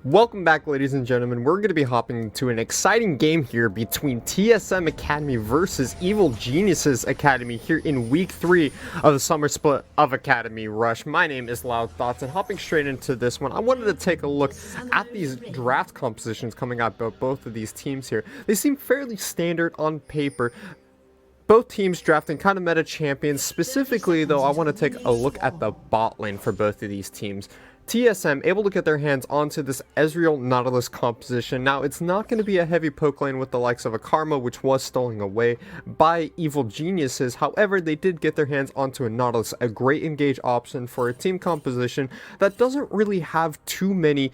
Welcome back, ladies and gentlemen. We're going to be hopping into an exciting game here between TSM Academy versus Evil Geniuses Academy here in week 3 of the summer split of Academy Rush. My name is Loud Thoughts, and hopping straight into this one, I wanted to take a look at these draft compositions coming out of both of these teams here. They seem fairly standard on paper. Both teams drafting kind of meta champions. Specifically, though, I want to take a look at the bot lane for both of these teams. TSM able to get their hands onto this Ezreal Nautilus composition. Now, it's not going to be a heavy poke lane with the likes of a Karma, which was stolen away by Evil Geniuses. However, they did get their hands onto a Nautilus, a great engage option for a team composition that doesn't really have too many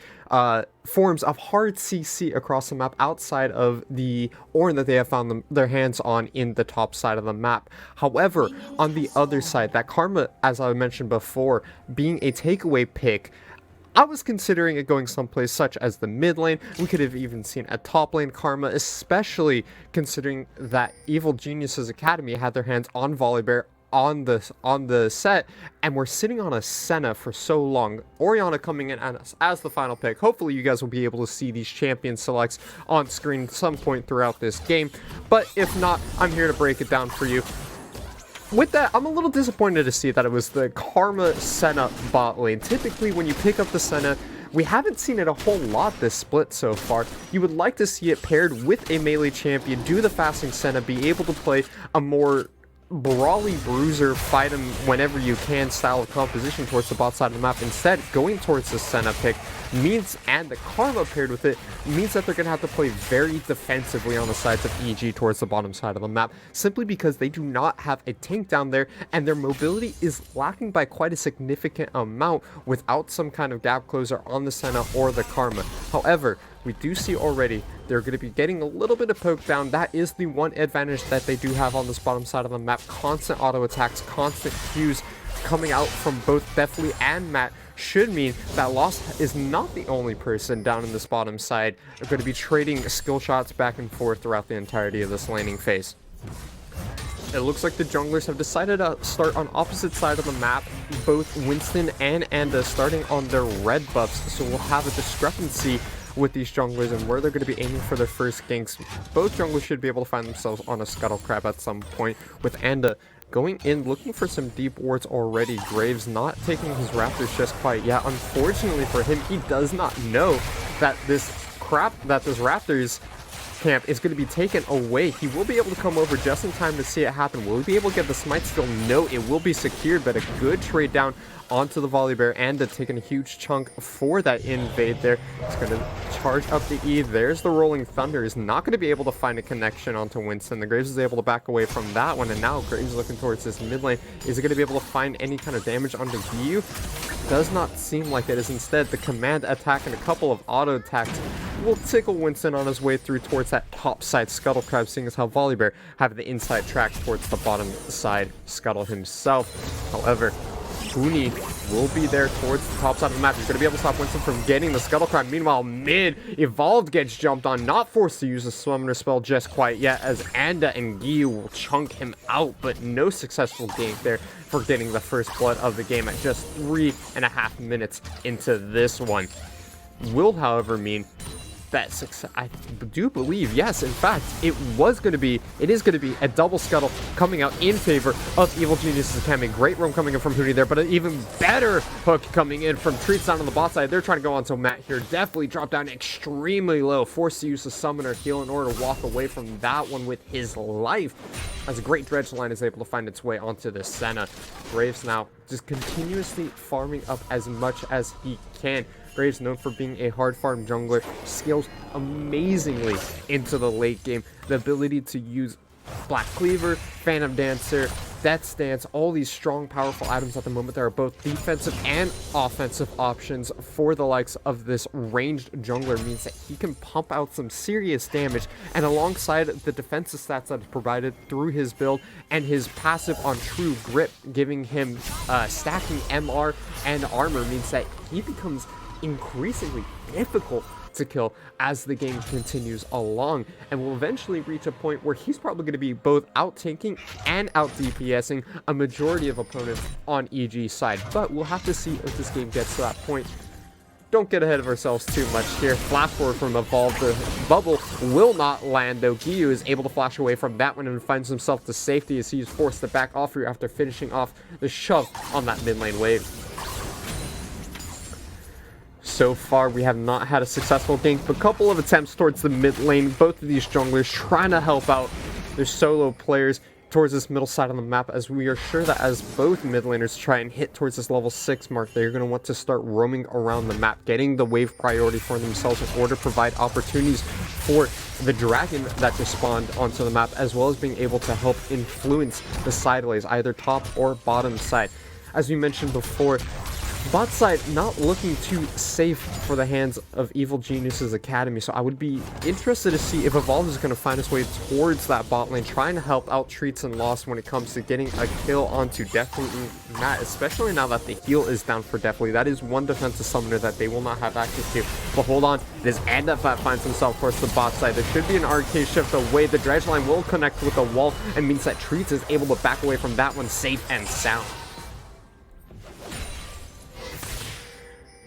forms of hard CC across the map outside of the Ornn that they have found their hands on in the top side of the map. However, on the other side, that Karma, as I mentioned before, being a takeaway pick, I was considering it going someplace such as the mid lane. We could have even seen a top lane Karma, especially considering that Evil Geniuses Academy had their hands on Volibear on the set, and we're sitting on a Senna for so long. Orianna coming in as the final pick. Hopefully you guys will be able to see these champion selects on screen at some point throughout this game, but if not, I'm here to break it down for you. With that, I'm a little disappointed to see that it was the Karma Senna bot lane. Typically, when you pick up the Senna, we haven't seen it a whole lot this split so far. You would like to see it paired with a melee champion, do the fasting Senna, be able to play a more brawly bruiser, fight him whenever you can style of composition towards the bot side of the map. Instead, going towards the Senna pick means, and the Karma paired with it, means that they're going to have to play very defensively on the sides of EG towards the bottom side of the map, simply because they do not have a tank down there, and their mobility is lacking by quite a significant amount without some kind of gap closer on the Senna or the Karma. However, we do see already they're going to be getting a little bit of poke down. That is the one advantage that they do have on this bottom side of the map. Constant auto attacks, constant Qs coming out from both Deathly and Matt should mean that Lost is not the only person down in this bottom side. They're going to be trading skill shots back and forth throughout the entirety of this laning phase. It looks like the junglers have decided to start on opposite side of the map, both Winston and Anda starting on their red buffs, so we'll have a discrepancy with these junglers and where they're going to be aiming for their first ganks. Both junglers should be able to find themselves on a Scuttle Crab at some point, with Anda going in looking for some deep wards already. Graves not taking his Raptors just quite yet. Unfortunately for him, he does not know that this Raptors camp is going to be taken away. He will be able to come over just in time to see it happen. Will he be able to get the smite still? No, it will be secured, but a good trade down onto the Volibear, and taking a huge chunk for that invade there. It's going to charge up the E. There's the Rolling Thunder. Is not going to be able to find a connection onto Winston. The Graves is able to back away from that one, and now Graves looking towards this mid lane. Is it going to be able to find any kind of damage onto Giyu? Does not seem like it is. Instead, the command attack and a couple of auto attacks will tickle Winston on his way through towards that top side Scuttle Crab, seeing as how Volibear have the inside track towards the bottom side Scuttle himself. However, Huni will be there towards the top side of the map. He's going to be able to stop Winston from getting the Scuttle Crab. Meanwhile, mid, Evolved gets jumped on, not forced to use the Summoner spell just quite yet, as Anda and Giyu will chunk him out, but no successful gank there for getting the first blood of the game at just 3.5 minutes into this one. Will, however, mean that success, I do believe, yes, in fact, it is going to be a double Scuttle coming out in favor of Evil Geniuses Academy. Great roam coming in from Hootie there, but an even better hook coming in from Treats down on the bot side. They're trying to go onto Matt here. Definitely dropped down extremely low, forced to use the Summoner heal in order to walk away from that one with his life, as a great dredge line is able to find its way onto the Senna. Graves now just continuously farming up as much as he can. Graves, known for being a hard farm jungler, scales amazingly into the late game. The ability to use Black Cleaver, Phantom Dancer, Death Stance, all these strong, powerful items at the moment that are both defensive and offensive options for the likes of this ranged jungler means that he can pump out some serious damage, and alongside the defensive stats that is provided through his build and his passive on True Grip, giving him stacking MR and armor, means that he becomes increasingly difficult to kill as the game continues along, and will eventually reach a point where he's probably going to be both out tanking and out DPSing a majority of opponents on EG's side. But we'll have to see if this game gets to that point. don't get ahead of ourselves too much here. Flash forward from Evolve. The bubble will not land, though. Giyu is able to flash away from that one and finds himself to safety as he's forced to back off here after finishing off the shove on that mid lane wave. So far, we have not had a successful gank, but a couple of attempts towards the mid lane. Both of these junglers trying to help out their solo players towards this middle side of the map, as we are sure that as both mid laners try and hit towards this level 6 mark, they're going to want to start roaming around the map, getting the wave priority for themselves in order to provide opportunities for the dragon that just spawned onto the map, as well as being able to help influence the side lanes, either top or bottom side. As we mentioned before, bot side not looking too safe for the hands of Evil Genius's Academy, so I would be interested to see if Evolve is going to find its way towards that bot lane, trying to help out Treats and Lost when it comes to getting a kill onto Definitely Matt, especially now that the heal is down for Definitely. That is one defensive summoner that they will not have access to. But hold on, it is Anda that finds himself towards the bot side. There should be an arcade shift away. The dredge line will connect with the wall and means that Treats is able to back away from that one safe and sound.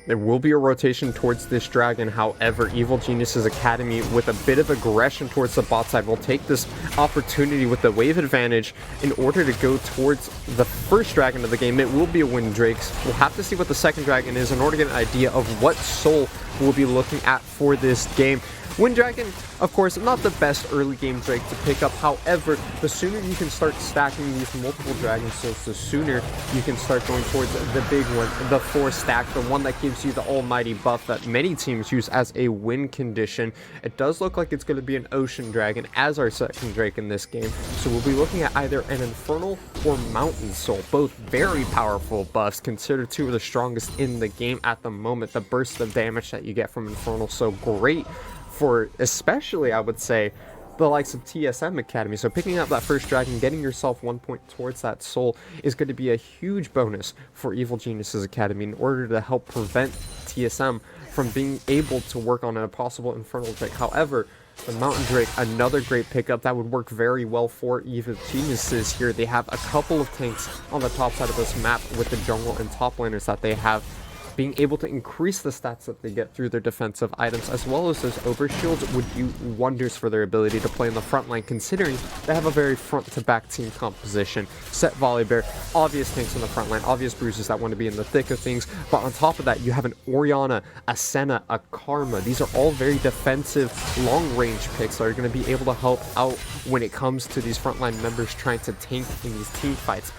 There will be a rotation towards this dragon. However, Evil Genius's Academy, with a bit of aggression towards the bot side, will take this opportunity with the wave advantage in order to go towards the first dragon of the game. It will be a Wind Drakes. We'll have to see what the second dragon is in order to get an idea of what soul we'll be looking at for this game. Wind Dragon, of course, not the best early game Drake to pick up. However, the sooner you can start stacking these multiple Dragon Souls, the sooner you can start going towards the big one, the 4-stack, the one that gives you the almighty buff that many teams use as a win condition. It does look like it's going to be an Ocean Dragon as our second Drake in this game. So we'll be looking at either an Infernal or Mountain Soul, both very powerful buffs, considered two of the strongest in the game at the moment. The burst of damage that you get from Infernal, so great for, especially I would say, the likes of TSM Academy. So picking up that first dragon, getting yourself 1 point towards that soul is going to be a huge bonus for Evil Genius's Academy in order to help prevent TSM from being able to work on a possible Infernal Drake. However, the Mountain Drake, another great pickup that would work very well for Evil Geniuses here. They have a couple of tanks on the top side of this map with the jungle and top laners that they have, being able to increase the stats that they get through their defensive items, as well as those overshields, would do wonders for their ability to play in the front line, considering they have a very front-to-back team composition. Set Volibear, obvious tanks in the front line, obvious bruises that want to be in the thick of things, but on top of that, you have an Orianna, a Senna, a Karma. These are all very defensive, long-range picks that are going to be able to help out when it comes to these frontline members trying to tank in these team fights.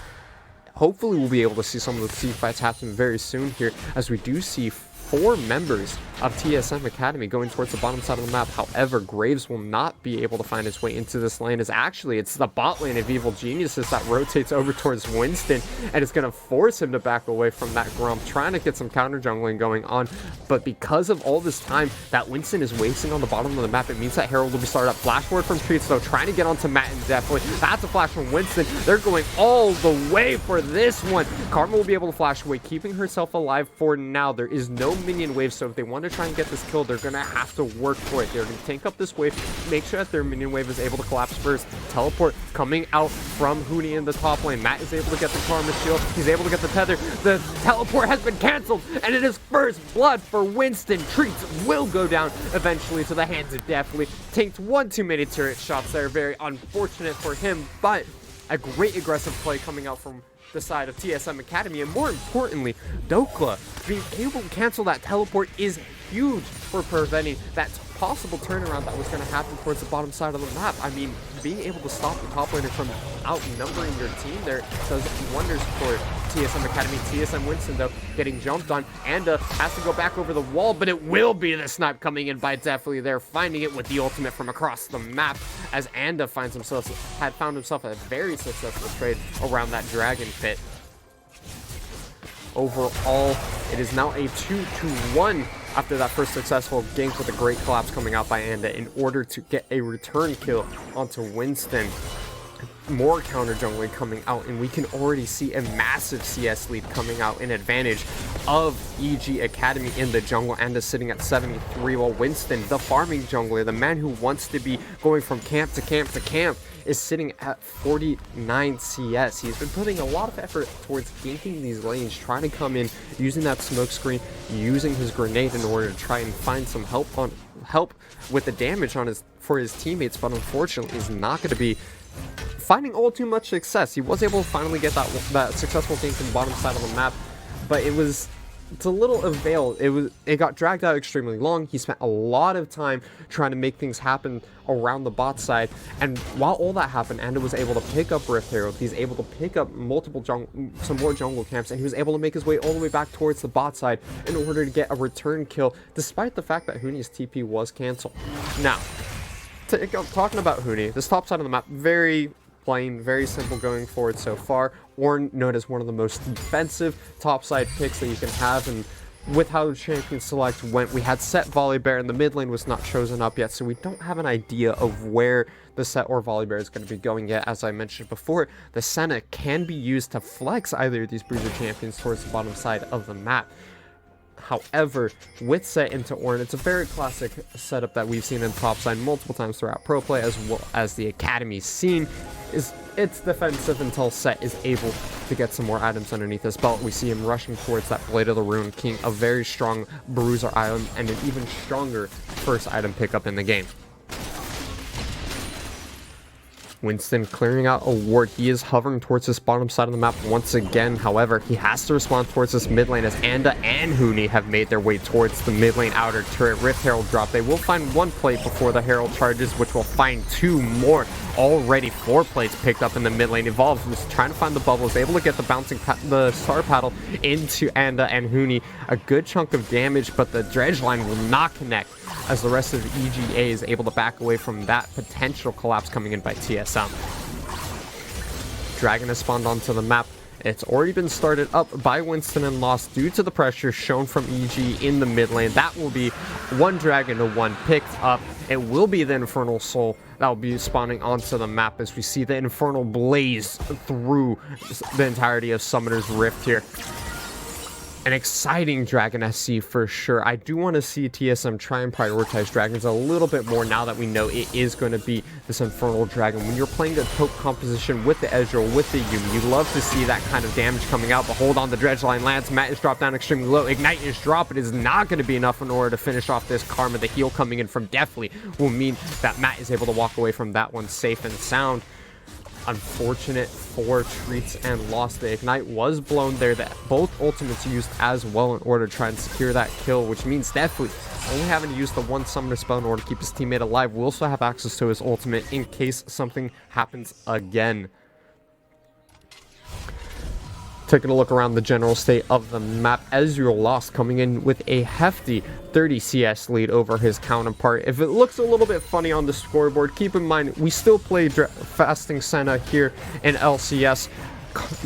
Hopefully we'll be able to see some of the team fights happen very soon here, as we do see 4 members of TSM Academy going towards the bottom side of the map. However, Graves will not be able to find his way into this lane, as actually it's the bot lane of Evil Geniuses that rotates over towards Winston, and it's going to force him to back away from that Grump, trying to get some counter jungling going on. But because of all this time that Winston is wasting on the bottom of the map, it means that Herald will be started up. Flash forward from Treats, though, trying to get onto Matt and Definitely. That's a flash from Winston. They're going all the way for this one. Karma will be able to flash away, keeping herself alive for now. There is no minion wave, so if they want to try and get this kill, they're going to have to work for it. They're going to tank up this wave, make sure that their minion wave is able to collapse first. Teleport coming out from Hoonie in the top lane. Matt is able to get the Karma shield. He's able to get the tether. The teleport has been canceled, and it is first blood for Winston. Treats will go down eventually to the hands of Definitely. Tanked one too many turret shots there. Very unfortunate for him, but a great aggressive play coming out from the side of TSM Academy, and more importantly, Dokla being able to cancel that teleport is huge for preventing that possible turnaround that was going to happen towards the bottom side of the map. I mean, being able to stop the top laner from outnumbering your team there does wonders for TSM Academy. TSM Winston, though, getting jumped on. Anda has to go back over the wall, but it will be the snipe coming in by Definitely there, finding it with the ultimate from across the map, as Anda had found himself a very successful trade around that dragon pit. Overall, it is now a 2-1 after that first successful gank, with a great collapse coming out by Anda in order to get a return kill onto Winston. more counter jungling coming out, and we can already see a massive CS lead coming out in advantage of EG Academy in the jungle. and is sitting at 73, while Winston, the farming jungler, the man who wants to be going from camp to camp to camp, is sitting at 49 CS. He's been putting a lot of effort towards ganking these lanes, trying to come in, using that smoke screen, using his grenade in order to try and find some help with the damage on for his teammates, but unfortunately is not going to be finding all too much success. He was able to finally get that successful gank in the bottom side of the map, but it's a little avail. It got dragged out extremely long. He spent a lot of time trying to make things happen around the bot side, and while all that happened, Anda was able to pick up Rift Herald. He's able to pick up some more jungle camps, and he was able to make his way all the way back towards the bot side in order to get a return kill, despite the fact that Huni's TP was cancelled. Now, talking about Huni, this top side of the map, very plain, very simple going forward so far. Ornn, known as one of the most defensive topside picks that you can have, and with how the champion select went, we had Set Volibear, and the mid lane was not chosen up yet, so we don't have an idea of where the Set or Volibear is going to be going yet. As I mentioned before, the Senna can be used to flex either of these bruiser champions towards the bottom side of the map. However, with Set into Ornn, it's a very classic setup that we've seen in topside multiple times throughout pro play, as well as the academy scene. It's defensive until Set is able to get some more items underneath his belt. We see him rushing towards that Blade of the Rune King, a very strong bruiser item, and an even stronger first item pickup in the game. Winston clearing out a ward. He is hovering towards this bottom side of the map once again. However, he has to respond towards this mid lane, as Anda and Huni have made their way towards the mid lane outer turret. Rift Herald drop. They will find one plate before the Herald charges, which will find two more. Already 4 plates picked up in the mid lane. Evolve was trying to find the bubble, is able to get the star paddle into Anda and Huni. A good chunk of damage, but the dredge line will not connect, as the rest of the EGA is able to back away from that potential collapse coming in by TSM. Dragon has spawned onto the map. It's already been started up by Winston and lost due to the pressure shown from EG in the mid lane. That will be one dragon to one picked up. It will be the Infernal Soul that will be spawning onto the map, as we see the Infernal blaze through the entirety of Summoner's Rift here. An exciting Dragon SC for sure. I do want to see TSM try and prioritize dragons a little bit more now that we know it is going to be this Infernal Dragon. When you're playing a Tope composition with the Ezreal, with the Yuumi, you love to see that kind of damage coming out, but hold on, the dredge line lands. Matt is dropped down extremely low. Ignite is dropped. It is not going to be enough in order to finish off this Karma. The heal coming in from Deathly will mean that Matt is able to walk away from that one safe and sound. Unfortunate for Treats and loss. The Ignite was blown there. That both ultimates used as well in order to try and secure that kill, which means Deathly only having to use the one summoner spell in order to keep his teammate alive. Will also have access to his ultimate in case something happens again. Taking a look around the general state of the map, Ezreal lost, coming in with a hefty 30 CS lead over his counterpart. If it looks a little bit funny on the scoreboard, keep in mind we still play Fasting Senna here in LCS.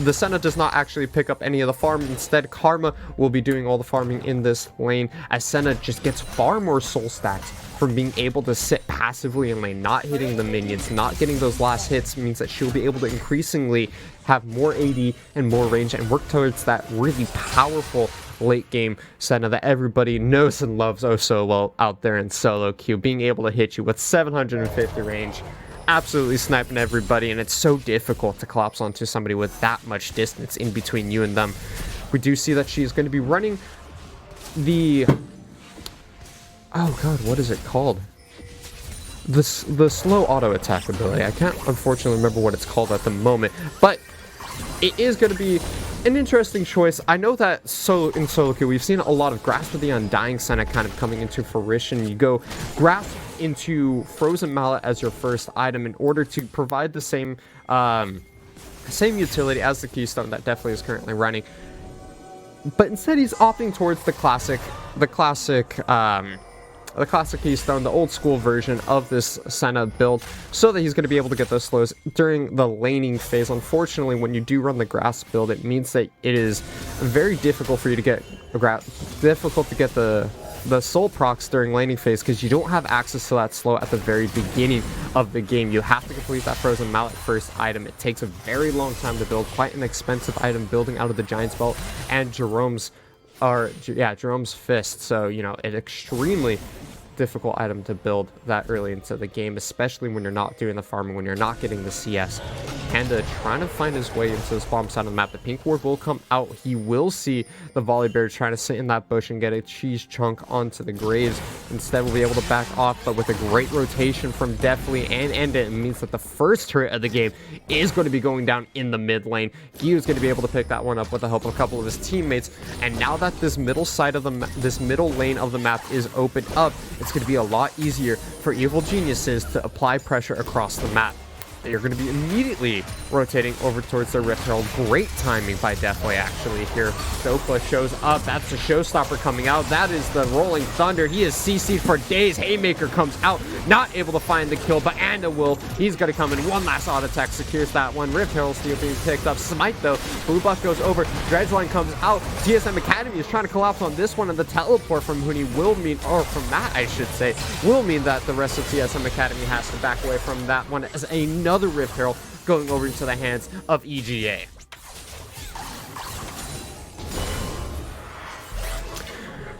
The Senna does not actually pick up any of the farm. Instead, Karma will be doing all the farming in this lane, as Senna just gets far more soul stacks from being able to sit passively in lane, not hitting the minions, not getting those last hits. Means that she'll be able to increasingly have more AD and more range and work towards that really powerful late game Senna that everybody knows and loves oh so well out there in solo queue, being able to hit you with 750 range, absolutely sniping everybody, and it's so difficult to collapse onto somebody with that much distance in between you and them. We do see that she's going to be running the oh god, what is it called? The slow auto attack ability. I can't unfortunately remember what it's called at the moment, but it is going to be an interesting choice. I know that in solo queue we've seen a lot of Grasp of the Undying Senna kind of coming into fruition. You go Grasp into Frozen Mallet as your first item in order to provide the same utility as the Keystone that Deathly is currently running. But instead he's opting towards the classic Keystone, the old school version of this Senna build, so that he's going to be able to get those slows during the laning phase. Unfortunately, when you do run the grass build, it means that it is very difficult for you to get the the soul procs during laning phase, because you don't have access to that slow at the very beginning of the game. You have to complete that frozen mallet first item. It takes a very long time to build, quite an expensive item building out of the Giant's Belt and Jerome's fist. So, you know, an extremely difficult item to build that early into the game, especially when you're not doing the farming, when you're not getting the CS. Panda trying to find his way into this bottom side of the map. The pink ward will come out. He will see the volley bear trying to sit in that bush and get a cheese chunk onto the graves. Instead, we'll be able to back off, but with a great rotation from Deathly and Enda, it means that the first turret of the game is going to be going down in the mid lane. Gyu is going to be able to pick that one up with the help of a couple of his teammates. And now that this middle side of this middle lane of the map is opened up, it's going to be a lot easier for Evil Geniuses to apply pressure across the map. They're going to be immediately rotating over towards the Rift Herald. Great timing by Deathway, actually, here. Dopa shows up. That's the showstopper coming out. That is the Rolling Thunder. He is CC'd for days. Haymaker comes out, not able to find the kill, but Anda will. He's going to come in. One last auto attack secures that one. Rift Herald still being picked up. Smite, though. Blue buff goes over. Dredgeline comes out. TSM Academy is trying to collapse on this one, and the teleport from Huni will mean, or from that, I should say, will mean that the rest of TSM Academy has to back away from that one as another Rift Herald going over into the hands of EGA.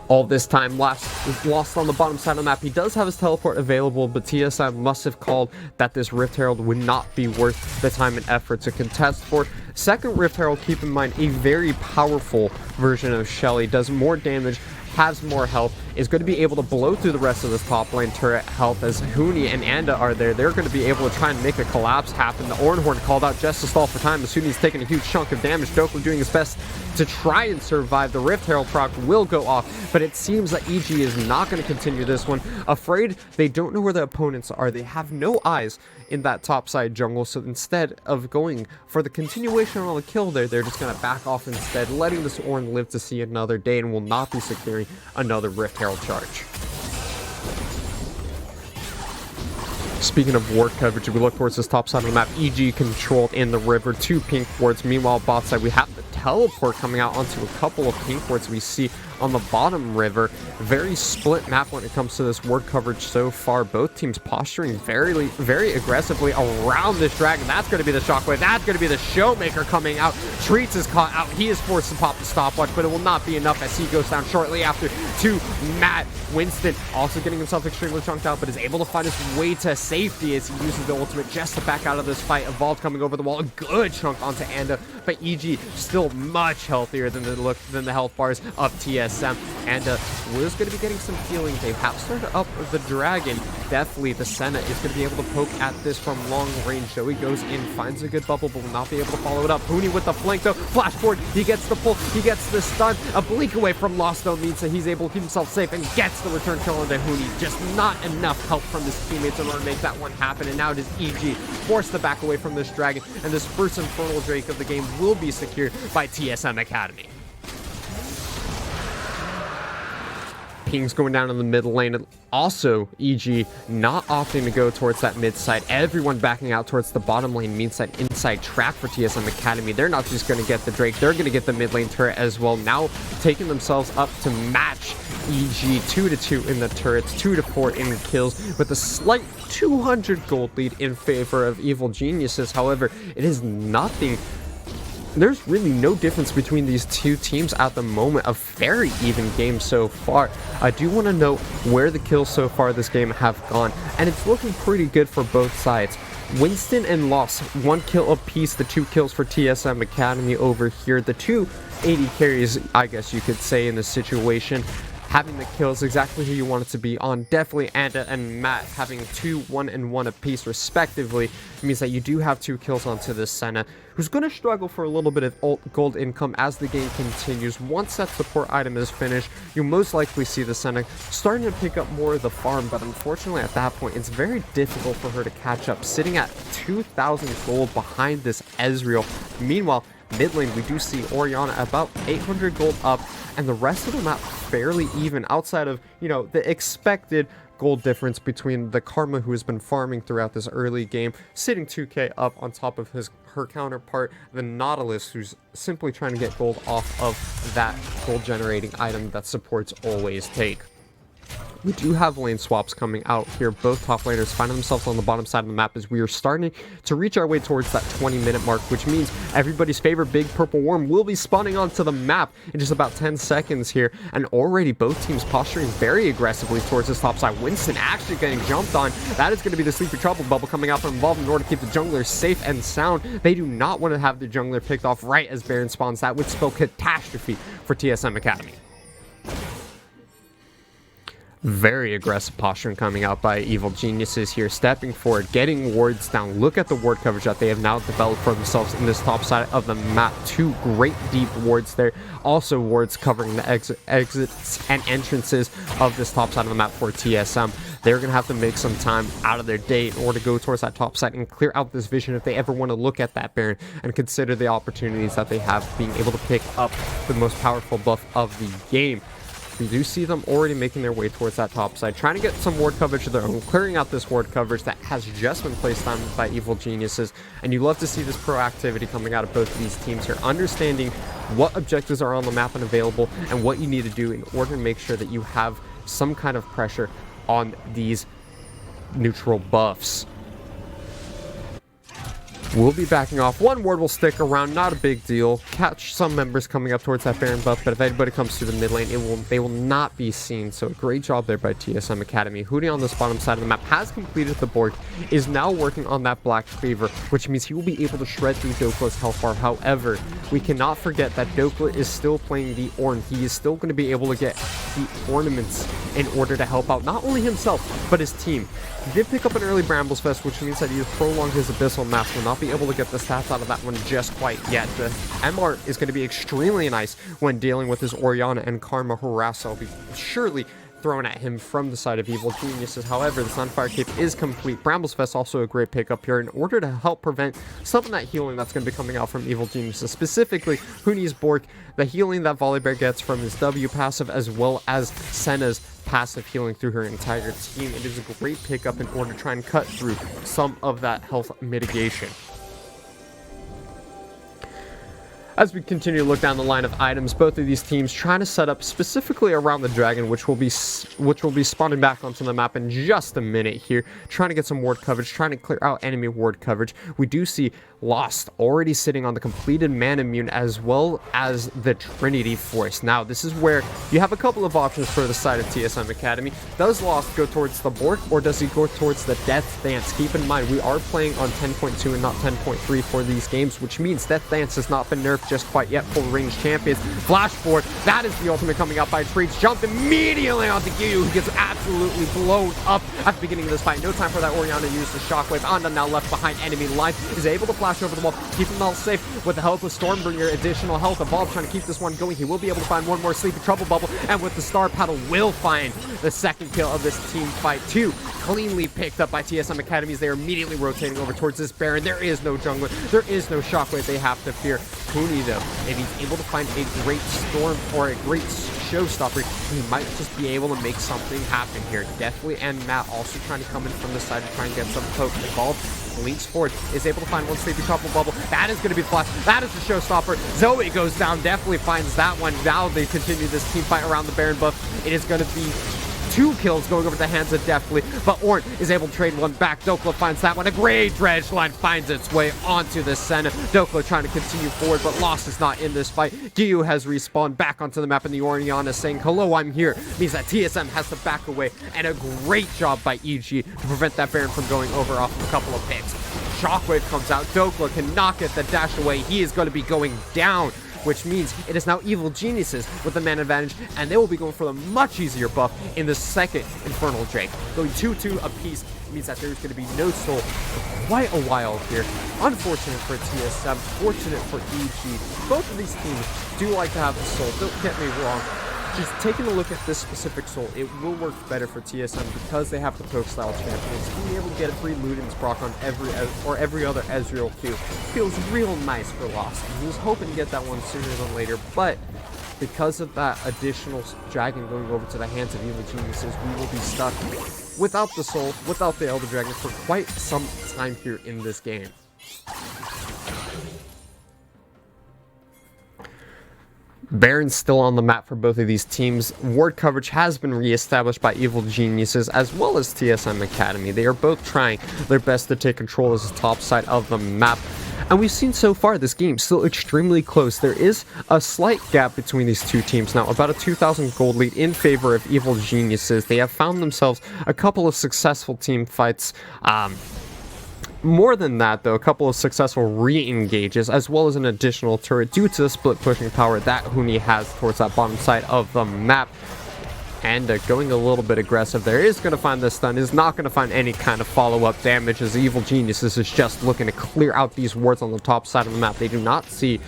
All this time lost on the bottom side of the map. He does have his teleport available, but TSM must have called that this Rift Herald would not be worth the time and effort to contest for. Second Rift Herald, keep in mind, a very powerful version of Shelly, does more damage, has more health, is going to be able to blow through the rest of this top lane turret health as Huni and Anda are there. They're going to be able to try and make a collapse happen. The Ornhorn called out just to stall for time as Huni's taking a huge chunk of damage. Doku doing his best to try and survive. The Rift Herald proc will go off, but it seems that EG is not going to continue this one. Afraid they don't know where the opponents are. They have no eyes in that top side jungle, so instead of going for the continuation on the kill there, they're just going to back off instead, letting this Ornn live to see another day, and will not be securing another Rift Herald charge. Speaking of ward coverage, we look towards this top side of the map. EG controlled in the river, 2 pink wards. Meanwhile, bot side, we have the teleport coming out onto a couple of pink wards we see on the bottom river. Very split map when it comes to this ward coverage so far. Both teams posturing very aggressively around this dragon. That's going to be the shockwave. That's going to be the Showmaker coming out. Treats is caught out. He is forced to pop the stopwatch, but it will not be enough as he goes down shortly after to Matt. Winston also getting himself extremely chunked out, but is able to find his way to safety as he uses the ultimate just to back out of this fight. Evolved coming over the wall. A good chunk onto Anda, but EG still much healthier than the health bars of TSM. Anda was going to be getting some healing. They have started up the dragon. Definitely the Senna is going to be able to poke at this from long range. So he goes in, finds a good bubble, but will not be able to follow it up. Huni with the flank though. Flash forward. He gets the pull. He gets the stun. A blink away from Lost though means that he's able to keep himself safe and gets the return kill onto Huni. Just not enough help from his teammates in order to make that one happen. And now it is EG forced to back away from this dragon. And this first Infernal Drake of the game will be secured by TSM Academy. Pings going down in the mid lane, and also EG not opting to go towards that mid side. Everyone backing out towards the bottom lane means that inside trap for TSM Academy. They're not just going to get the Drake, they're going to get the mid lane turret as well. Now taking themselves up to match EG 2-2 in the turrets, 2-4 in kills, with a slight 200 gold lead in favor of Evil Geniuses. However, it is nothing. There's really no difference between these two teams at the moment. A very even game so far. I do want to note where the kills so far this game have gone, and it's looking pretty good for both sides. Winston and Loss, 1 kill apiece. The 2 kills for TSM Academy over here. The 2 AD carries, I guess you could say, in this situation. Having the kills exactly who you want it to be on. Definitely Anda and Matt having 2 1-1 apiece respectively means that you do have 2 kills onto this Senna, who's going to struggle for a little bit of gold income as the game continues. Once that support item is finished, you'll most likely see the Senna starting to pick up more of the farm, but unfortunately at that point it's very difficult for her to catch up, sitting at 2,000 gold behind this Ezreal. Meanwhile, mid lane, we do see Orianna about 800 gold up, and the rest of the map fairly even, outside of, you know, the expected gold difference between the Karma, who has been farming throughout this early game, sitting 2k up on top of her counterpart, the Nautilus, who's simply trying to get gold off of that gold generating item that supports always take. We do have lane swaps coming out here. Both top laners find themselves on the bottom side of the map as we are starting to reach our way towards that 20-minute mark, which means everybody's favorite big purple worm will be spawning onto the map in just about 10 seconds here. And already both teams posturing very aggressively towards this top side. Winston actually getting jumped on. That is going to be the Sleepy Trouble bubble coming out from Involved in order to keep the jungler safe and sound. They do not want to have the jungler picked off right as Baron spawns. That would spell catastrophe for TSM Academy. Very aggressive posturing coming out by Evil Geniuses here, stepping forward, getting wards down. Look at the ward coverage that they have now developed for themselves in this top side of the map. 2 great deep wards there. Also wards covering the exits and entrances of this top side of the map for TSM. They're going to have to make some time out of their day in order to go towards that top side and clear out this vision if they ever want to look at that Baron and consider the opportunities that they have being able to pick up the most powerful buff of the game. We do see them already making their way towards that top side, trying to get some ward coverage of their own, clearing out this ward coverage that has just been placed on by Evil Geniuses. And you love to see this proactivity coming out of both of these teams here, understanding what objectives are on the map and available and what you need to do in order to make sure that you have some kind of pressure on these neutral buffs. We'll be backing off. One ward will stick around, not a big deal. Catch some members coming up towards that Baron buff, but if anybody comes to the mid lane, they will not be seen. So great job there by TSM Academy. Hootie on this bottom side of the map has completed the Borg, is now working on that Black Cleaver, which means he will be able to shred through Dokla's health bar. However, we cannot forget that Dokla is still playing the Ornn. He is still going to be able to get the ornaments in order to help out not only himself, but his team. He did pick up an early Brambles Fest, which means that he has prolonged his Abyssal Mask. Will not be able to get the stats out of that one just quite yet. The MR is going to be extremely nice when dealing with his Orianna and Karma harass. I'll be surely thrown at him from the side of Evil Geniuses. However, the Sunfire Cape is complete. Brambles Fest also a great pickup here in order to help prevent some of that healing that's going to be coming out from Evil Geniuses. Specifically, Hooney's Bork, the healing that Volibear gets from his W passive, as well as Senna's passive healing through her entire team. It is a great pickup in order to try and cut through some of that health mitigation. As we continue to look down the line of items, both of these teams trying to set up specifically around the dragon, which will be spawning back onto the map in just a minute here, trying to get some ward coverage, trying to clear out enemy ward coverage. We do see Lost already sitting on the completed Man Immune as well as the Trinity Force. Now, this is where you have a couple of options for the side of TSM Academy. Does Lost go towards the Bork, or does he go towards the Death Dance? Keep in mind, we are playing on 10.2 and not 10.3 for these games, which means Death Dance has not been nerfed just quite yet. Full range champions. Flash forward. That is the ultimate coming out by Treats. Jump immediately onto Gyu, who gets absolutely blown up at the beginning of this fight. No time for that Orianna to use the shockwave. Anda now left behind enemy line. Is able to flash over the wall, keep them all safe with the help of Stormbringer. Additional health. Evolve trying to keep this one going. He will be able to find one more Sleepy Trouble bubble, and with the Star Paddle will find the second kill of this team fight. 2 cleanly picked up by TSM Academies. They are immediately rotating over towards this Baron. There is no jungler. There is no shockwave they have to fear. Cooney, though, if he's able to find a great storm or a great showstopper, he might just be able to make something happen here. Definitely, and Matt also trying to come in from the side to try and get some poke involved. Leans forward, is able to find one Sleepy Trouble bubble. That is going to be the flash. That is the showstopper. Zoe goes down, definitely finds that one. Now they continue this team fight around the Baron buff. It is going to be 2 kills going over the hands of Deathly, but Ornn is able to trade one back. Dokla finds that one. A great dredge line finds its way onto the Senna. Dokla trying to continue forward, but Lost is not in this fight. Gyu has respawned back onto the map, and the Orianna saying, "Hello, I'm here." Means that TSM has to back away, and a great job by EG to prevent that Baron from going over off a couple of picks. Shockwave comes out. Dokla can knock it the dash away. He is going to be going down, which means it is now Evil Geniuses with the man advantage, and they will be going for the much easier buff in the second Infernal Drake. Going 2-2 apiece means that there's going to be no soul for quite a while here. Unfortunate for TSM, fortunate for EG. Both of these teams do like to have the soul, don't get me wrong. Just taking a look at this specific soul, it will work better for TSM because they have the poke style champions. Being able to get a free Luden's proc on every other Ezreal Q feels real nice for Lost. He was hoping to get that one sooner than later, but because of that additional dragon going over to the hands of Evil Geniuses, we will be stuck without the soul, without the Elder Dragon for quite some time here in this game. Baron's still on the map for both of these teams. Ward coverage has been re-established by Evil Geniuses as well as TSM Academy. They are both trying their best to take control of the top side of the map. And we've seen so far this game still extremely close. There is a slight gap between these two teams now, about a 2,000 gold lead in favor of Evil Geniuses. They have found themselves a couple of successful team fights. More than that, though, a couple of successful re-engages, as well as an additional turret due to the split pushing power that Huni has towards that bottom side of the map. And going a little bit aggressive there, is going to find the stun, is not going to find any kind of follow-up damage, as Evil Geniuses is just looking to clear out these wards on the top side of the map. They do not see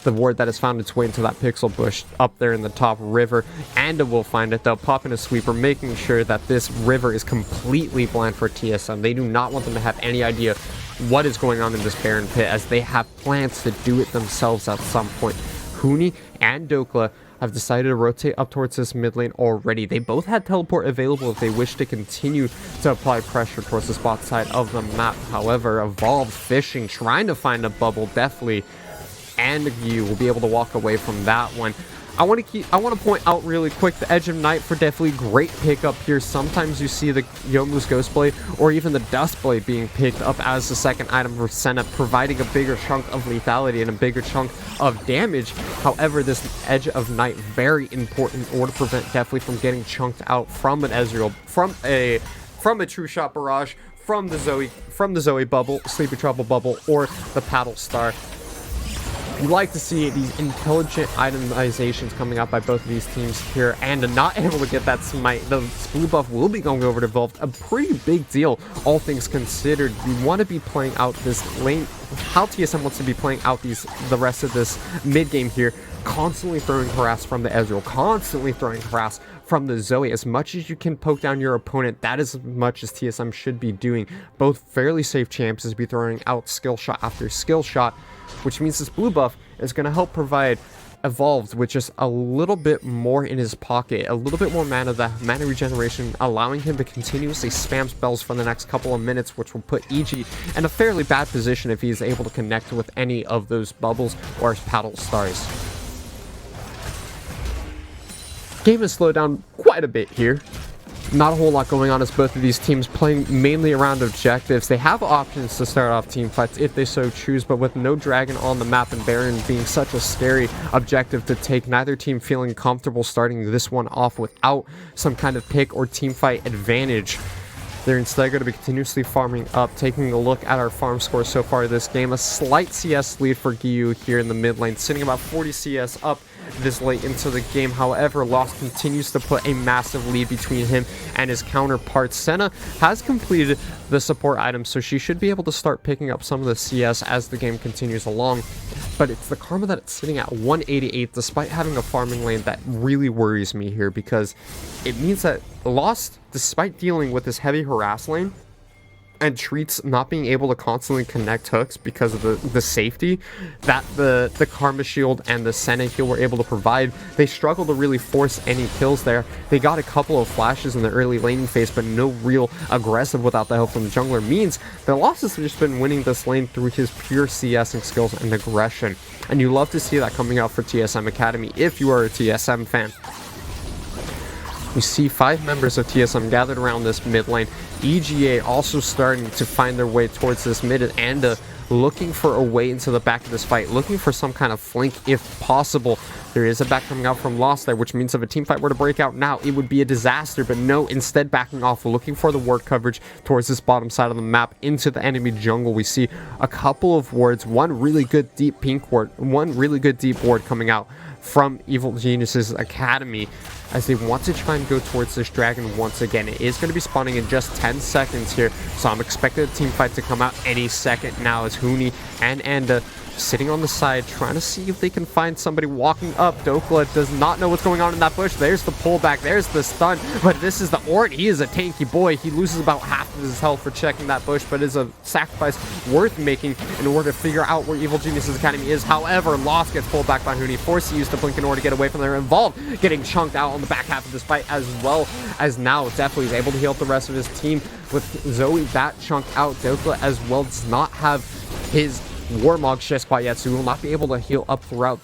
the ward that has found its way into that pixel bush up there in the top river. Anda will find it. They'll pop in a sweeper, making sure that this river is completely blind for TSM. They do not want them to have any idea what is going on in this Baron pit, as they have plans to do it themselves at some point. Huni and Dokla have decided to rotate up towards this mid lane already. They both had teleport available if they wish to continue to apply pressure towards the spot side of the map. However, Evolved fishing, trying to find a bubble, definitely, and you will be able to walk away from that one. I want to point out really quick the Edge of Night for definitely great pickup here. Sometimes you see the Yomu's Ghost Blade or even the Dust Blade being picked up as the second item for Senna, providing a bigger chunk of lethality and a bigger chunk of damage. However, this Edge of Night, very important in order to prevent definitely from getting chunked out from an Ezreal, from a True Shot Barrage, from the Zoe bubble, Sleepy Trouble bubble, or the Paddle Star. You like to see these intelligent itemizations coming out by both of these teams here, and not able to get that smite. The blue buff will be going over to Evolved, a pretty big deal, all things considered. You want to be playing out this lane, how TSM wants to be playing out the rest of this mid game here, constantly throwing harass from the Ezreal, constantly throwing harass from the Zoe. As much as you can poke down your opponent, that is as much as TSM should be doing. Both fairly safe champs as be throwing out skill shot after skill shot, which means this blue buff is going to help provide Evolved with just a little bit more in his pocket, a little bit more mana, the mana regeneration, allowing him to continuously spam spells for the next couple of minutes, which will put EG in a fairly bad position if he is able to connect with any of those bubbles or paddle stars. Game has slowed down quite a bit here. Not a whole lot going on as both of these teams playing mainly around objectives. They have options to start off team fights if they so choose, but with no dragon on the map and Baron being such a scary objective to take, neither team feeling comfortable starting this one off without some kind of pick or team fight advantage. They're instead going to be continuously farming up. Taking a look at our farm score so far this game, a slight CS lead for Gyu here in the mid lane, sitting about 40 CS up this late into the game. However, Lost continues to put a massive lead between him and his counterpart. Senna has completed the support item, so she should be able to start picking up some of the CS as the game continues along. But it's the Karma that it's sitting at 188 despite having a farming lane that really worries me here, because it means that Lost, despite dealing with this heavy harass lane and Treats not being able to constantly connect hooks because of the safety that the Karma Shield and the Senna heal were able to provide, they struggled to really force any kills there. They got a couple of flashes in the early laning phase, but no real aggressive without the help from the jungler. Means the Losses have just been winning this lane through his pure CSing skills and aggression. And you love to see that coming out for TSM Academy if you are a TSM fan. We see 5 members of TSM gathered around this mid lane. EGA also starting to find their way towards this mid, and looking for a way into the back of this fight, looking for some kind of flank if possible. There is a back coming out from Lost there, which means if a team fight were to break out now, it would be a disaster. But no, instead backing off, looking for the ward coverage towards this bottom side of the map into the enemy jungle. We see a couple of wards, one really good deep pink ward, one really good deep ward coming out from Evil Geniuses Academy as they want to try and go towards this dragon once again. It is going to be spawning in just 10 seconds here, so I'm expecting the team fight to come out any second now, as Huni and Anda sitting on the side trying to see if they can find somebody walking up. Dokla does not know what's going on in that bush. There's the pullback, there's the stun, but this is the Ort. He is a tanky boy. He loses about half of his health for checking that bush, but is a sacrifice worth making in order to figure out where Evil Geniuses Academy is. However, Lost gets pulled back by Huni, forced to use the blink in order to get away from there. Evolved getting chunked out on the back half of this fight, as well as now definitely is able to heal up the rest of his team with Zoe that chunk out. Dokla as well does not have his Warmog's just quite yet, so we will not be able to heal up throughout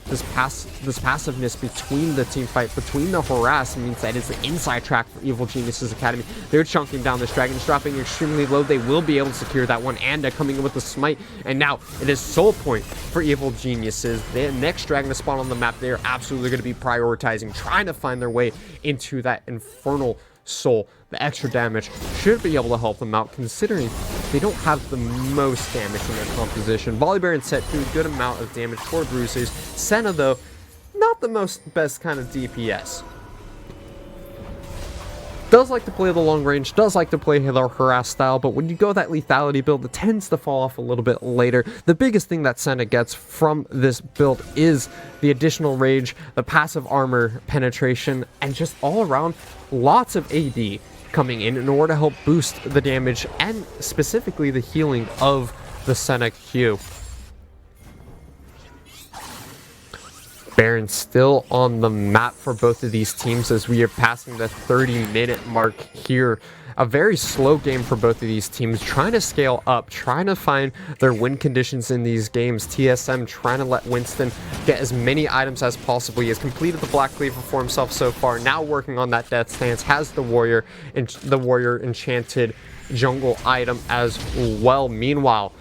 this passiveness between the team fight, between the harass. It means that it's an inside track for Evil Geniuses Academy. They're chunking down this dragon, it's dropping extremely low. They will be able to secure that one. Anda coming in with the smite, and now it is soul point for Evil Geniuses. The next dragon to spawn on the map, they are absolutely going to be prioritizing, trying to find their way into that infernal soul. The extra damage should be able to help them out, considering they don't have the most damage in their composition. Volibear and Set do a good amount of damage for bruisers. Senna, though, not the best kind of DPS. Does like to play the long range, does like to play the harass style, but when you go that lethality build, it tends to fall off a little bit later. The biggest thing that Senna gets from this build is the additional rage, the passive armor penetration, and just all around lots of AD coming in order to help boost the damage and specifically the healing of the Senna Q. Baron still on the map for both of these teams as we are passing the 30-minute mark here. A very slow game for both of these teams, trying to scale up, trying to find their win conditions in these games. TSM trying to let Winston get as many items as possible. He has completed the Black Cleaver for himself so far, now working on that Death Stance, has the Warrior Enchanted jungle item as well. Meanwhile,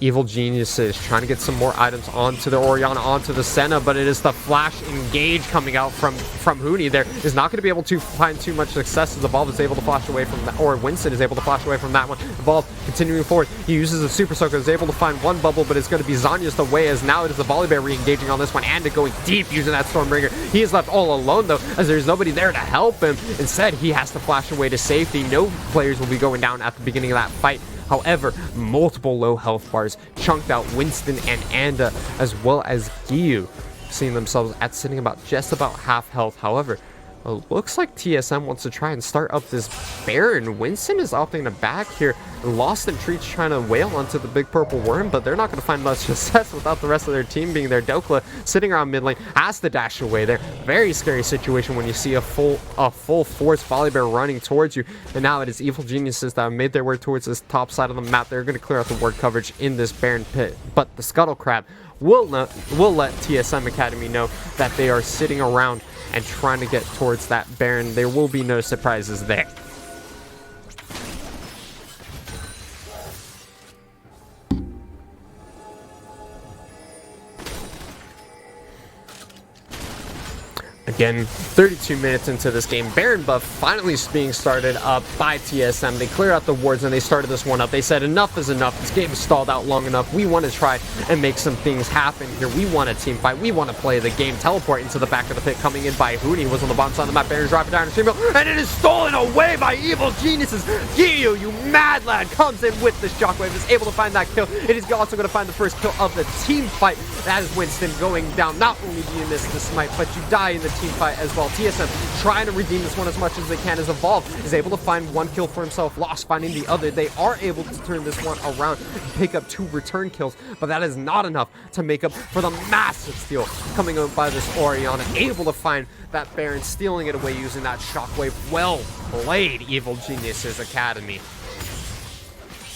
Evil Geniuses trying to get some more items onto the Orianna, onto the Senna, but it is the flash engage coming out from Huni. There is not going to be able to find too much success as Evolve is able to flash away from that, or Winston is able to flash away from that one. Evolve continuing forward. He uses a Super Soaker, is able to find one bubble, but it's going to be Zanya's the way, as now it is the Volibear re-engaging on this one, and going deep using that Stormbringer. He is left all alone though, as there's nobody there to help him. Instead, he has to flash away to safety. No players will be going down at the beginning of that fight. However, multiple low health bars chunked out Winston and Anda, as well as Gyu, seeing themselves at sitting just about half health. However, it looks like TSM wants to try and start up this Baron. Winston is opting to back here. Lost in Treats trying to wail onto the big purple worm, but they're not going to find much success without the rest of their team being there. Dokla sitting around mid lane, has to dash away there. Very scary situation when you see a full force Volibear running towards you. And now it is Evil Geniuses that have made their way towards this top side of the map. They're going to clear out the ward coverage in this Baron pit, but the Scuttle Crab will let TSM Academy know that they are sitting around and trying to get towards that Baron. There will be no surprises there. Again, 32 minutes into this game, Baron buff finally being started up by TSM. They clear out the wards and they started this one up. They said enough is enough. This game is stalled out long enough. We want to try and make some things happen here. We want a team fight. We want to play the game. Teleport into the back of the pit, coming in by Huni, was on the bottom side of the map. Baron dropping down to stream, and it is stolen away by Evil Geniuses. Gyu, you mad lad, comes in with the shockwave, is able to find that kill. It is also going to find the first kill of the team fight. That is Winston going down. Not only do you miss the smite, but you die in the team fight as well. TSM trying to redeem this one as much as they can, as Evolve is able to find one kill for himself, Lost finding the other. They are able to turn this one around and pick up 2 return kills, but that is not enough to make up for the massive steal coming out by this Orianna, able to find that Baron, stealing it away using that shockwave. Well played, Evil Geniuses Academy.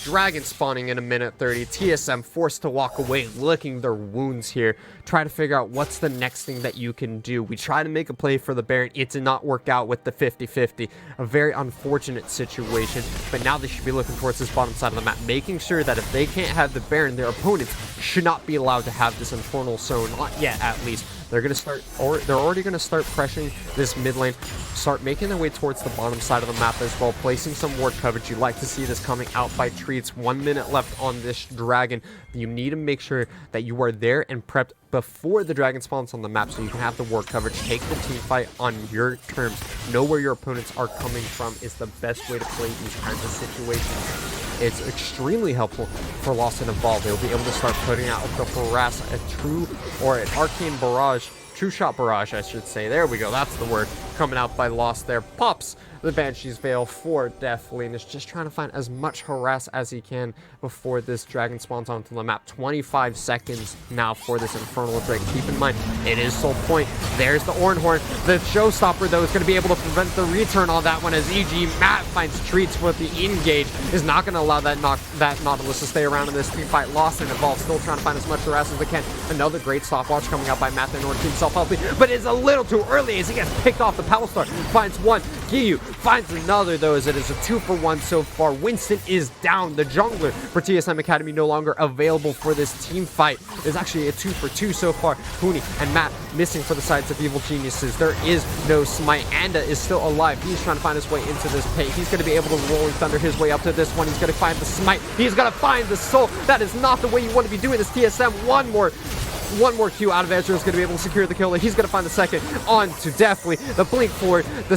Dragon spawning in a minute 30. TSM forced to walk away, licking their wounds here. Try to figure out what's the next thing that you can do. We try to make a play for the Baron. It did not work out with the 50-50. A very unfortunate situation, but now they should be looking towards this bottom side of the map, making sure that if they can't have the Baron, their opponents should not be allowed to have this infernal zone, not yet at least. They're going to start, or they're already going to start pressuring this mid lane, start making their way towards the bottom side of the map as well, placing some ward coverage. You like to see this coming out by Treats. 1 minute left on this dragon. You need to make sure that you are there and prepped before the dragon spawns on the map so you can have the ward coverage. Take the team fight on your terms. Know where your opponents are coming from is the best way to play these kinds of situations. It's extremely helpful for Lost and Evolve. They'll be able to start putting out the harass, an arcane barrage, true shot barrage, I should say. There we go, that's the word. coming out by Lost there. Pops the Banshee's Veil for Deathly, and is just trying to find as much harass as he can before this dragon spawns onto the map. 25 seconds now for this Infernal Drake. Keep in mind, it is Soul Point. There's the Ornhorn. The Showstopper, though, is going to be able to prevent the return on that one as EG. Matt finds Treats with the engage. Is not going to allow that Nautilus to stay around in this team fight. Lost and Evolve still trying to find as much harass as they can. Another great stopwatch coming out by Matt in order to keep himself healthy, but it's a little too early as he gets picked off. The Power Star finds one. Giyu finds another, though, as it is a 2-for-1 so far. Winston is down. The jungler for TSM Academy no longer available for this team fight. It's actually a 2-for-2 so far. Hooney and Matt missing for the sides of Evil Geniuses. There is no smite. Anda is still alive. He's trying to find his way into this pit. He's going to be able to Rolling Thunder his way up to this one. He's going to find the smite. He's going to find the soul. That is not the way you want to be doing this, TSM. One more Q out of Ezreal is going to be able to secure the kill. He's going to find the second on to Deathly. The blink forward, the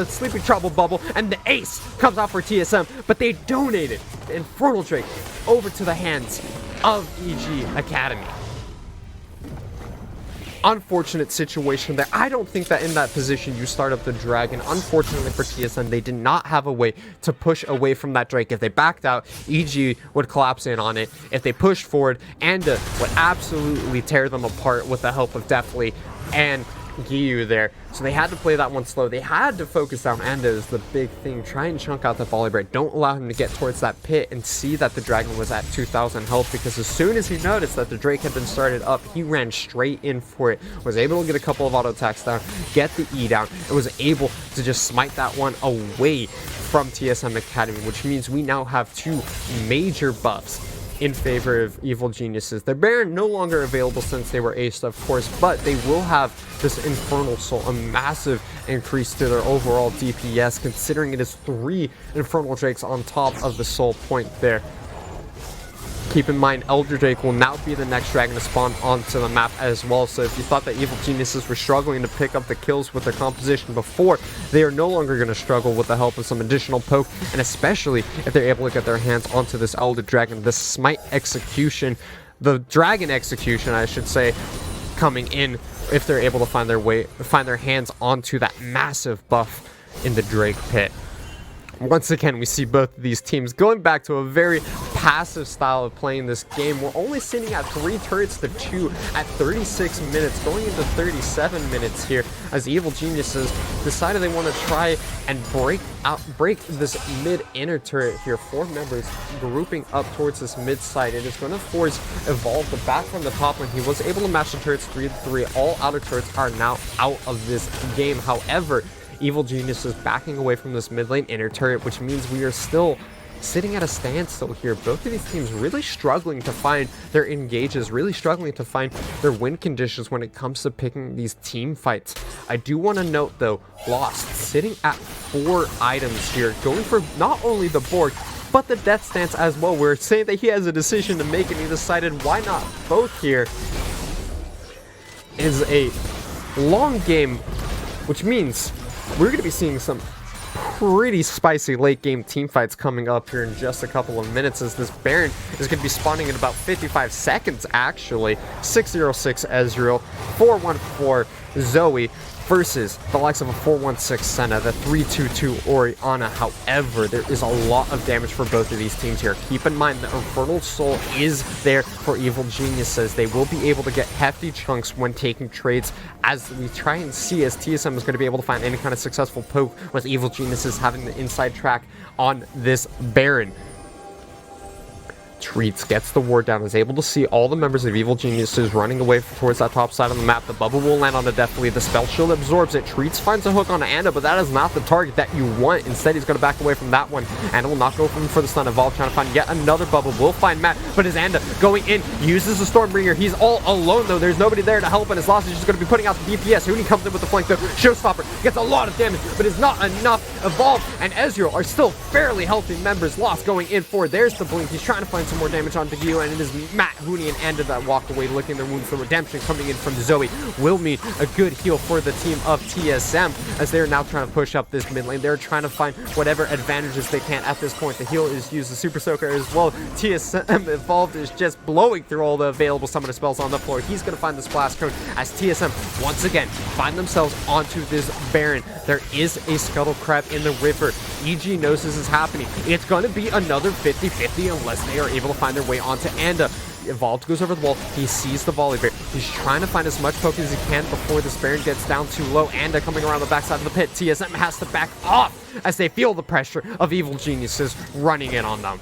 sleeping trouble bubble, and the ace comes out for TSM. But they donated the Infernal Drake over to the hands of EG Academy. Unfortunate situation there. I don't think that in that position you start up the dragon. Unfortunately for TSM, they did not have a way to push away from that Drake. If they backed out, EG would collapse in on it. If they pushed forward, Anda would absolutely tear them apart with the help of Deathly and Giyu there. So they had to play that one slow. They had to focus on Anda is the big thing. Try and chunk out the volley break. Don't allow him to get towards that pit and see that the dragon was at 2,000 health, because as soon as he noticed that the Drake had been started up, he ran straight in for it. Was able to get a couple of auto attacks down, get the E down, and was able to just smite that one away from TSM Academy, which means we now have two major buffs in favor of Evil Geniuses. The Baron no longer available since they were aced, of course, but they will have this Infernal Soul, a massive increase to their overall DPS, considering it is 3 Infernal Drakes on top of the Soul Point there. Keep in mind, Elder Drake will now be the next dragon to spawn onto the map as well. So if you thought that Evil Geniuses were struggling to pick up the kills with their composition before, they are no longer going to struggle with the help of some additional poke, and especially if they're able to get their hands onto this Elder Dragon. The Smite execution, the Dragon execution, I should say, coming in if they're able to find their hands onto that massive buff in the Drake pit. Once again, we see both of these teams going back to a very passive style of playing this game. We're only sitting at 3 turrets to 2 at 36 minutes, going into 37 minutes here, as Evil Geniuses decided they want to try and break this mid-inner turret here. 4 members grouping up towards this mid side. It is going to force Evolve to back from the top when he was able to match the turrets 3-3. All outer turrets are now out of this game. However, Evil Genius is backing away from this mid lane inner turret, which means we are still sitting at a standstill here. Both of these teams really struggling to find their engages, really struggling to find their win conditions when it comes to picking these team fights. I do want to note, though, Lost sitting at 4 items here, going for not only the Borg, but the Death Stance as well. We're saying that he has a decision to make, and he decided why not both here. It is a long game, which means we're going to be seeing some pretty spicy late game team fights coming up here in just a couple of minutes, as this Baron is going to be spawning in about 55 seconds actually. 606 Ezreal, 414 Zoe versus the likes of a 416 Senna, the 322 Orianna. However, there is a lot of damage for both of these teams here. Keep in mind the Infernal Soul is there for Evil Geniuses. They will be able to get hefty chunks when taking trades, as we try and see as TSM is going to be able to find any kind of successful poke with Evil Geniuses having the inside track on this Baron. Treats gets the ward down, is able to see all the members of Evil Geniuses running away towards that top side of the map. The bubble will land on the Deathly. The spell shield absorbs it. Treats finds a hook on Anda, but that is not the target that you want. Instead, he's going to back away from that one. Anda will not go for the stun. Evolve trying to find yet another bubble. Will find Matt, but his Anda going in, uses the Stormbringer. He's all alone, though. There's nobody there to help, and his Lost is just going to be putting out the DPS. Hooney comes in with the flank, though. Showstopper gets a lot of damage, but it's not enough. Evolve and Ezreal are still fairly healthy members. Lost going in for, there's the blink. He's trying to find some some more damage onto Gio, and it is Matt, Hooney, and Anda that walk away licking their wounds. The redemption coming in from Zoe will mean a good heal for the team of TSM as they're now trying to push up this mid lane. They're trying to find whatever advantages they can at this point. The heal is used, the Super Soaker as well. TSM Evolved is just blowing through all the available summoner spells on the floor. He's going to find the Splash Cone as TSM once again find themselves onto this Baron. There is a Scuttle Crab in the river. EG knows this is happening. It's going to be another 50-50 unless they are able to find their way onto Anda. Evolved goes over the wall. He sees the volley bear. He's trying to find as much poke as he can before this Baron gets down too low. Anda coming around the backside of the pit. TSM has to back off as they feel the pressure of Evil Geniuses running in on them.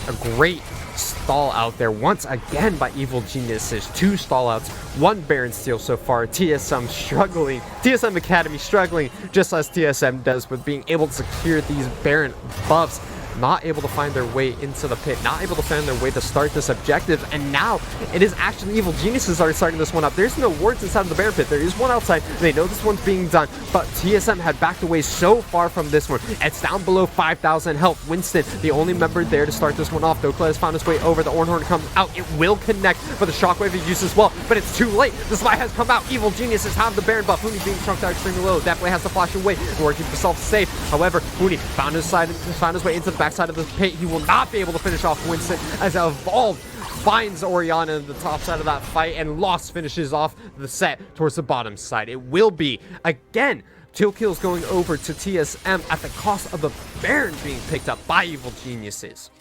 A great stall out there once again by Evil Geniuses. 2 stall outs, 1 Baron steal so far. TSM struggling, TSM Academy struggling just as TSM does with being able to secure these Baron buffs. Not able to find their way into the pit, not able to find their way to start this objective, and now it is actually Evil Geniuses are starting this one up. There's no wards inside of the Baron pit. There is one outside. They know this one's being done, but TSM had backed away so far from this one. It's down below 5,000 health. Winston, the only member there to start this one off. Dokla has found his way over. The Ornhorn comes out. It will connect, but the Shockwave is used as well, but it's too late. The Spy has come out. Evil Geniuses have the Baron buff. Hooney being chunked out extremely low. Definitely has to flash away in order to keep himself safe. However, Hooney found his way into the backside of the pit. He will not be able to finish off Winston as Evolved finds Orianna in the top side of that fight, and Lost finishes off the set towards the bottom side. It will be, again, 2 kills going over to TSM at the cost of the Baron being picked up by Evil Geniuses.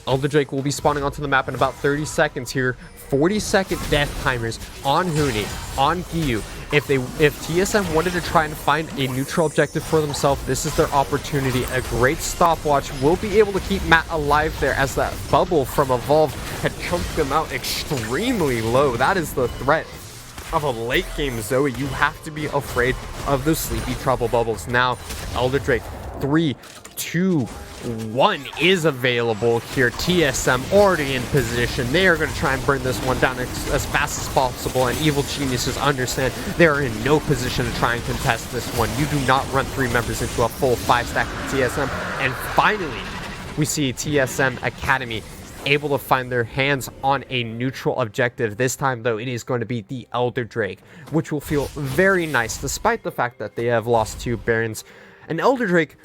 Elder Drake will be spawning onto the map in about 30 seconds here. 40-second death timers on Hooney, on Giyu. If TSM wanted to try and find a neutral objective for themselves, this is their opportunity. A great stopwatch will be able to keep Matt alive there as that bubble from Evolve had chunked them out extremely low. That is the threat of a late game Zoe. You have to be afraid of those sleepy trouble bubbles. Now, Elder Drake, 3, 2, 1 is available here. TSM already in position. They are going to try and burn this one down as fast as possible, and Evil Geniuses understand they are in no position to try and contest this one. You do not run 3 members into a full 5-stack of TSM. And finally, we see TSM Academy able to find their hands on a neutral objective. This time, though, it is going to be the Elder Drake, which will feel very nice, despite the fact that they have lost 2 Barons. An Elder Drake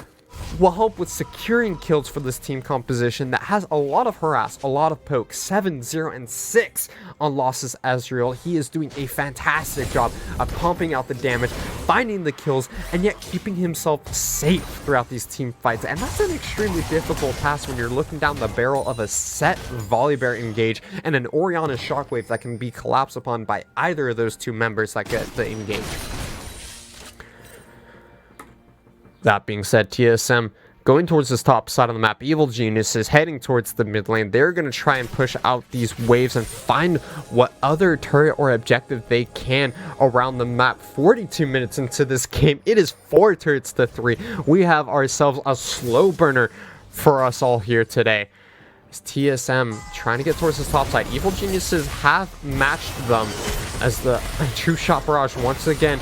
will help with securing kills for this team composition that has a lot of harass, a lot of poke. 7, 0, and 6 on losses Ezreal. He is doing a fantastic job of pumping out the damage, finding the kills, and yet keeping himself safe throughout these team fights. And that's an extremely difficult task when you're looking down the barrel of a set volley bear engage and an Orianna Shockwave that can be collapsed upon by either of those 2 members that get the engage. That being said, TSM going towards this top side of the map. Evil Genius is heading towards the mid lane. They're going to try and push out these waves and find what other turret or objective they can around the map. 42 minutes into this game. It is 4 turrets to 3. We have ourselves a slow burner for us all here today. It's TSM trying to get towards this top side. Evil Geniuses have matched them as the True Shot Barrage once again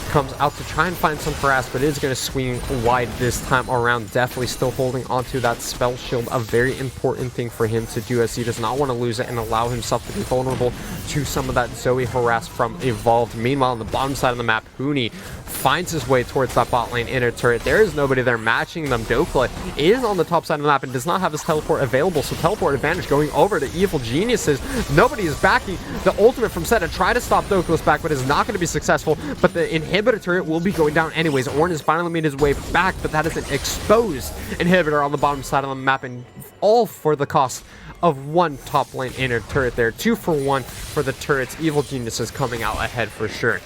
comes out to try and find some harass, but it is going to swing wide this time around. Definitely still holding onto that spell shield, a very important thing for him to do, as he does not want to lose it and allow himself to be vulnerable to some of that Zoe harass from Evolved. Meanwhile, on the bottom side of the map, Hooney finds his way towards that bot lane inner turret. There is nobody there matching them. Dokla is on the top side of the map and does not have his teleport available, so teleport advantage going over to Evil Geniuses. Nobody is backing the ultimate from Set to try to stop Dokla's back, but is not going to be successful. But the inhibitor turret will be going down anyways. Ornn has finally made his way back, but that is an exposed inhibitor on the bottom side of the map, and all for the cost of 1 top lane inner turret there. 2 for 1 for the turrets. Evil Geniuses coming out ahead for sure.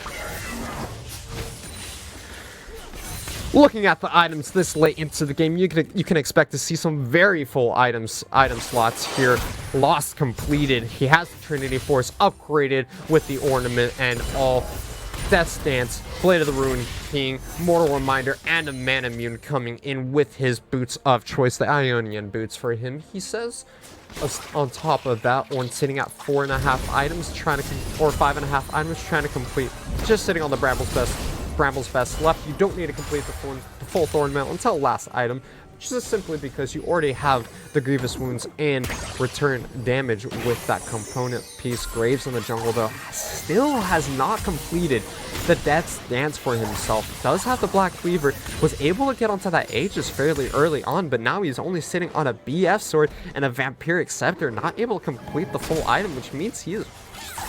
Looking at the items this late into the game, you can expect to see some very full item slots here. Lost completed. He has the Trinity Force upgraded with the ornament and all. Death's Dance, Blade of the Ruin King, Mortal Reminder, and a Mana Mune coming in with his boots of choice, the Ionian boots for him, he says. On top of that, Ornn sitting at 4.5 items, trying to, or 5.5 items, trying to complete, just sitting on the Bramble's Best left. You don't need to complete the full Thorn Mail until last item. just simply because you already have the grievous wounds and return damage with that component piece. Graves in the jungle, though, still has not completed the Death's Dance for himself. Does have the Black Cleaver, was able to get onto that Aegis fairly early on, but now he's only sitting on a BF sword and a Vampiric Scepter, not able to complete the full item, which means he is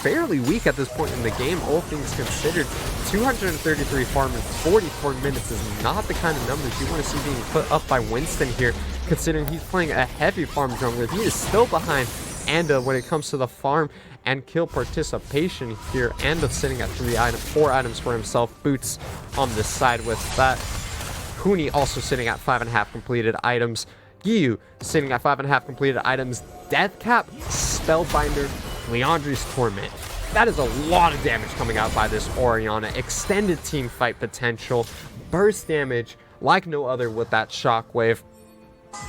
fairly weak at this point in the game, all things considered. 233 farm in 44 minutes is not the kind of numbers you want to see being put up by Winston here, considering he's playing a heavy farm jungler. He is still behind Anda when it comes to the farm and kill participation here. Anda sitting at 4 items for himself. Boots on the side with that. Huni also sitting at 5.5 completed items. Giyu sitting at 5.5 completed items. Death Cap, Spellbinder, Leandri's Torment. That is a lot of damage coming out by this Orianna. Extended team fight potential. Burst damage like no other with that Shockwave.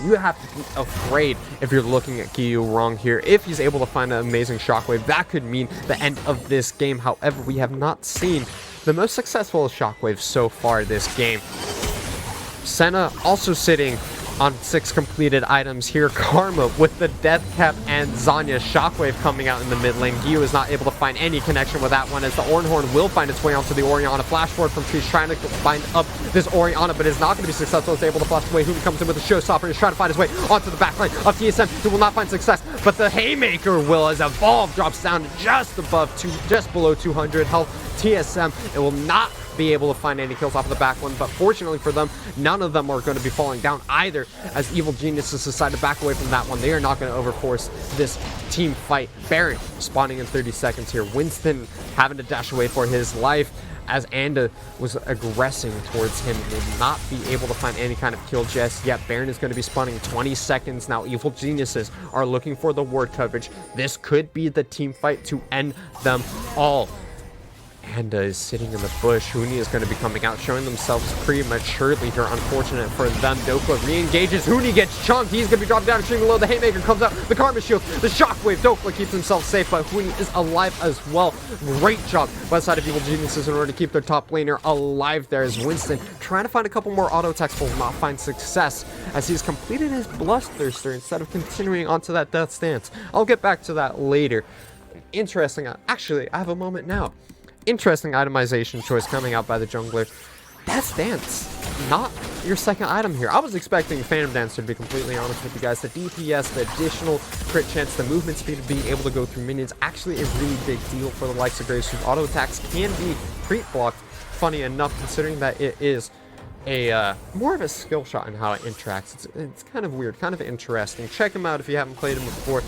You have to be afraid if you're looking at Giyu wrong here. If he's able to find an amazing Shockwave, that could mean the end of this game. However, we have not seen the most successful Shockwave so far this game. Senna also sitting on 6 completed items here. Karma with the Death Cap and Zanya Shockwave coming out in the mid lane. Giyu is not able to find any connection with that one, as the Ornhorn will find its way onto the Orianna. Flash forward from Trees, trying to bind up this Orianna, but is not going to be successful. It's able to flash away. Huni comes in with a showstopper and is trying to find his way onto the backline of TSM, who will not find success, but the Haymaker will, as Evolve drops down to just below 200 health. TSM, it will not be able to find any kills off of the back one, but fortunately for them, none of them are going to be falling down either, as Evil Geniuses decide to back away from that one. They are not going to overforce this team fight. Baron spawning in 30 seconds here. Winston having to dash away for his life, as Anda was aggressing towards him, will not be able to find any kind of kill just yet. Baron is going to be spawning in 20 seconds now. Evil Geniuses are looking for the ward coverage. This could be the team fight to end them all. Anda is sitting in the bush. Huni is going to be coming out, showing themselves prematurely here. Unfortunate for them. Dokla re-engages. Huni gets chunked. He's going to be dropped down extremely low. The Haymaker comes out. The Karma Shield. The Shockwave. Dokla keeps himself safe, but Huni is alive as well. Great job by the side of Evil Geniuses in order to keep their top laner alive there, as Winston trying to find a couple more auto attacks, will not find success, as he's completed his Bloodthirster instead of continuing onto that Death's Dance. I'll get back to that later. Interesting. Actually, I have a moment now. Interesting itemization choice coming out by the jungler. Death's Dance, not your second item here. I was expecting Phantom Dance, to be completely honest with you guys. The DPS, the additional crit chance, the movement speed of being able to go through minions actually a really big deal for the likes of Graves, whose auto attacks can be creep-blocked, funny enough, considering that it is a more of a skill shot in how it interacts. It's kind of weird, kind of interesting. Check him out if you haven't played him before.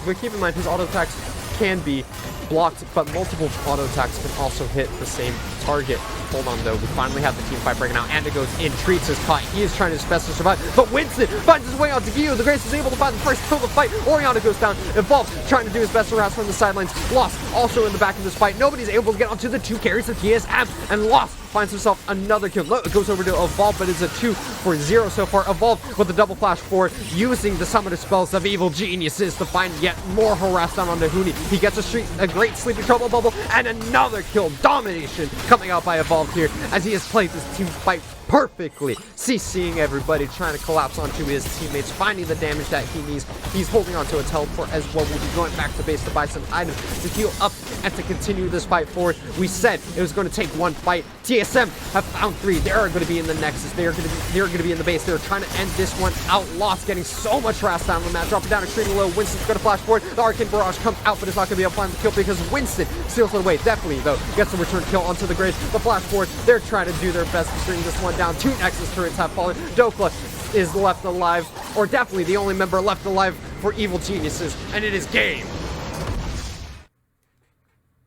But keep in mind, his auto attacks can be blocked, but multiple auto attacks can also hit the same target. Hold on, though. We finally have the team fight breaking out. Anda goes in, Treats is caught. He is trying his best to survive, but Winston finds his way onto Giyu. The Grace is able to find the first kill of the fight. Orianna goes down. Evolve trying to do his best to harass from the sidelines. Lost also in the back of this fight. Nobody's able to get onto the 2 carries of TSM, and Lost finds himself another kill. It goes over to Evolve, but it's a 2-for-0 so far. Evolve with a double flash forward, using the summoner spells of Evil Geniuses to find yet more harass down onto Huni. He gets a great sleepy trouble bubble, and another kill. Domination coming out by Evolve here, as he has played this team fight perfectly, CCing everybody, trying to collapse onto his teammates, finding the damage that he needs. He's holding onto a teleport as well. We'll be going back to base to buy some items to heal up and to continue this fight forward. We said it was going to take one fight. TSM have found 3. They are going to be in the Nexus. They're going to be in the base. They're trying to end this one out. Lost getting so much harass down on the map, dropping down extremely low. Winston's going to flash forward. The Arcane Barrage comes out, but it's not going to be able to find the kill because Winston steals it away. Definitely, though, gets a return kill onto the Graves. The flash forward, they're trying to do their best to string this one down. 2 Nexus turrets have fallen. Dokla is left alive, or definitely the only member left alive for Evil Geniuses, and it is game